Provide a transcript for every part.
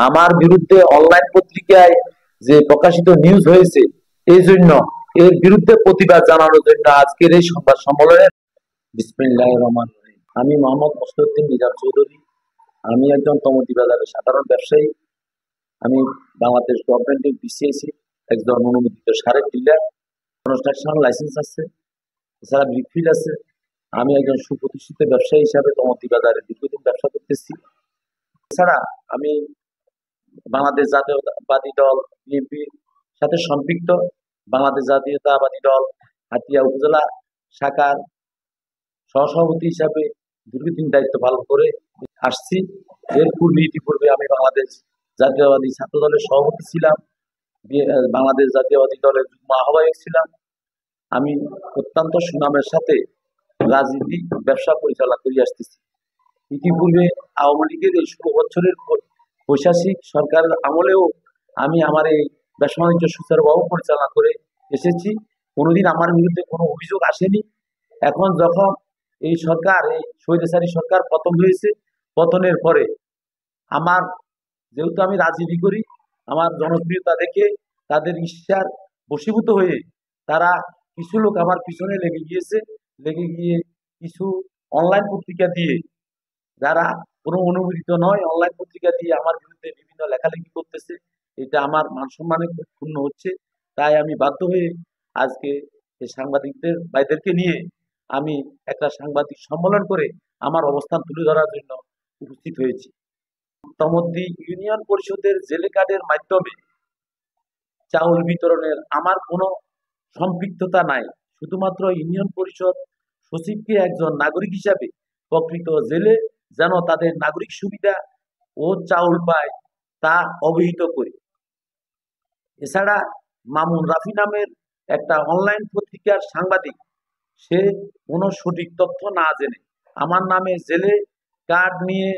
আমার বিরুদ্ধে অনলাইন পত্রিকায় যে প্রকাশিত নিউজ হয়েছে, এই জন্য এর বিরুদ্ধে প্রতিবাদ জানানোর জন্য আজকের এই সংবাদ সম্মেলনে। বিসমিল্লাহির রহমানির রহিম। আমি মোহাম্মদ মুস্তাকিম নিজাম চৌধুরী। আমি একজন তমতি বাজারের সাধারণ ব্যবসায়ী। আমি বাংলাদেশ গভর্নমেন্টের বিসিএসি একজন অনুমোদিত সারের ডিলার। কনস্ট্রাকশন লাইসেন্স আছে, এছাড়া ব্রিকফিল্ড আছে। আমি একজন সুপ্রতিষ্ঠিত ব্যবসায়ী হিসাবে তমতি বাজারে দীর্ঘদিন ব্যবসা করতেছি। এছাড়া আমি বাংলাদেশ জাতীয়তাবাদী দল বিএনপির সাথে সম্পৃক্ত। বাংলাদেশ জাতীয়তাবাদী দল হাতিয়া উপজেলা শাখার সহসভাপতি হিসাবে দীর্ঘদিন দায়িত্ব পালন করে আসছি। ইতিপূর্বে আমি বাংলাদেশ জাতীয়তাবাদী ছাত্র দলের সভাপতি ছিলাম, বাংলাদেশ জাতীয়তাবাদী দলের যুগ্ম আহ্বায়ক ছিলাম। আমি অত্যন্ত সুনামের সাথে রাজনীতি ব্যবসা পরিচালনা করে আসতেছি। ইতিপূর্বে আওয়ামী লীগের এই 16 বছরের বৈশাসিক সরকারের আমলেও আমি আমার এই ব্যবসা বাণিজ্য সুচারুভাবে পরিচালনা করে এসেছি। কোনোদিন আমার বিরুদ্ধে কোনো অভিযোগ আসেনি। এখন যখন এই সরকার, এই স্বৈরাচারী সরকার পতন হয়েছে, পতনের পরে আমার, যেহেতু আমি রাজনীতি করি, আমার জনপ্রিয়তা দেখে তাদের ঈর্ষার বশীভূত হয়ে তারা কিছু লোক আমার পিছনে লেগে গিয়ে কিছু অনলাইন পত্রিকা দিয়ে, যারা কোনো অনুমোদিত নয়, অনলাইন পত্রিকা দিয়ে আমার বিরুদ্ধে বিভিন্ন লেখালেখি করতেছে। এটা আমার মান সম্মানে খুব ক্ষুণ্ণ হচ্ছে। তাই আমি বাধ্য হয়ে আজকে এই সাংবাদিকদের ভাইদেরকে নিয়ে আমি একটা সাংবাদিক সম্মেলন করে আমার অবস্থান তুলে ধরার জন্য উপস্থিত হয়েছি। তমদ্দি ইউনিয়ন পরিষদের জেলে কার্ডের মাধ্যমে চাউল বিতরণের আমার কোনো সম্পৃক্ততা নাই। শুধুমাত্র ইউনিয়ন পরিষদ সচিবকে একজন নাগরিক হিসাবে প্রকৃত জেলে যেন তাদের নাগরিক সুবিধা ও চাউল পায় তা অবহিত করি। এছাড়া মামুন রাফি নামের একটা অনলাইন পত্রিকার সাংবাদিক, সে কোনো সঠিক তথ্য না জেনে আমার নামে জেলে কার্ড নিয়ে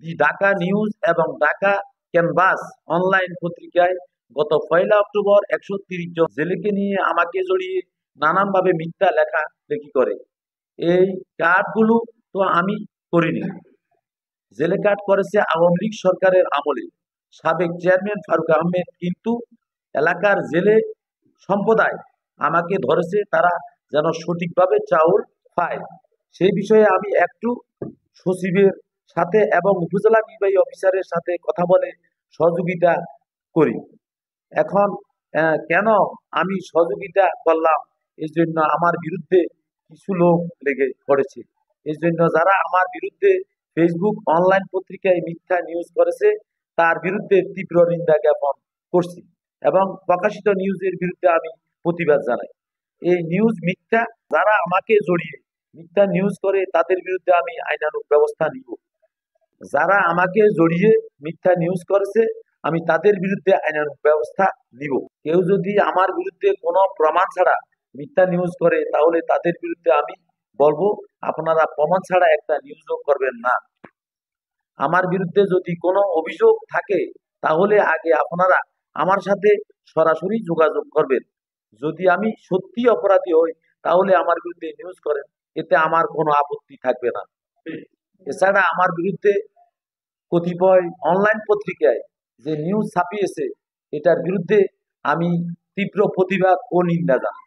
দি ঢাকা নিউজ এবং ঢাকা ক্যানভাস অনলাইন পত্রিকায় গত 1 অক্টোবর 130 জন জেলেকে নিয়ে আমাকে জড়িয়ে নানানভাবে মিথ্যা লেখালেখি করে। এই কার্ডগুলো তো আমি করিনি। জেলে কার্ড করেছে আওয়ামী লীগ সরকারের আমলে সাবেক চেয়ারম্যান ফারুক আহমেদ, কিন্তু এলাকার জেলে সম্প্রদায় আমাকে ধরেছে তারা যেন সঠিকভাবে চাউল পায়। সেই বিষয়ে আমি একটু সচিবের সাথে এবং উপজেলা নির্বাহী অফিসারের সাথে কথা বলে সহযোগিতা করি। এখন কেন আমি সহযোগিতা করলাম, এই জন্য আমার বিরুদ্ধে কিছু লোক লেগে পড়েছে। এই জন্য যারা আমার বিরুদ্ধে ফেসবুক অনলাইন পত্রিকায় মিথ্যা নিউজ করেছে, তার বিরুদ্ধে তীব্র নিন্দা জ্ঞাপন করছি এবং প্রকাশিত নিউজের বিরুদ্ধে আমি প্রতিবাদ জানাই। এই নিউজ মিথ্যা, যারা আমাকে জড়িয়ে মিথ্যা নিউজ করে তাদের বিরুদ্ধে আমি আইনানুগ ব্যবস্থা নিব। যারা আমাকে জড়িয়ে মিথ্যা নিউজ করেছে আমি তাদের বিরুদ্ধে আইনানুগ ব্যবস্থা নিব। কেউ যদি আমার বিরুদ্ধে কোনো প্রমাণ ছাড়া মিথ্যা নিউজ করে, তাহলে তাদের বিরুদ্ধে আমি বলবো, আপনারা প্রমাণ ছাড়া একটা নিউজও করবেন না। আমার বিরুদ্ধে যদি কোনো অভিযোগ থাকে, তাহলে আগে আপনারা আমার সাথে সরাসরি যোগাযোগ করবেন। যদি আমি সত্যি অপরাধী হই, তাহলে আমার বিরুদ্ধে নিউজ করেন, এতে আমার কোনো আপত্তি থাকবে না। এছাড়া আমার বিরুদ্ধে কতিপয় অনলাইন পত্রিকায় যে নিউজ ছাপিয়েছে, এটার বিরুদ্ধে আমি তীব্র প্রতিবাদ ও নিন্দা জানাই।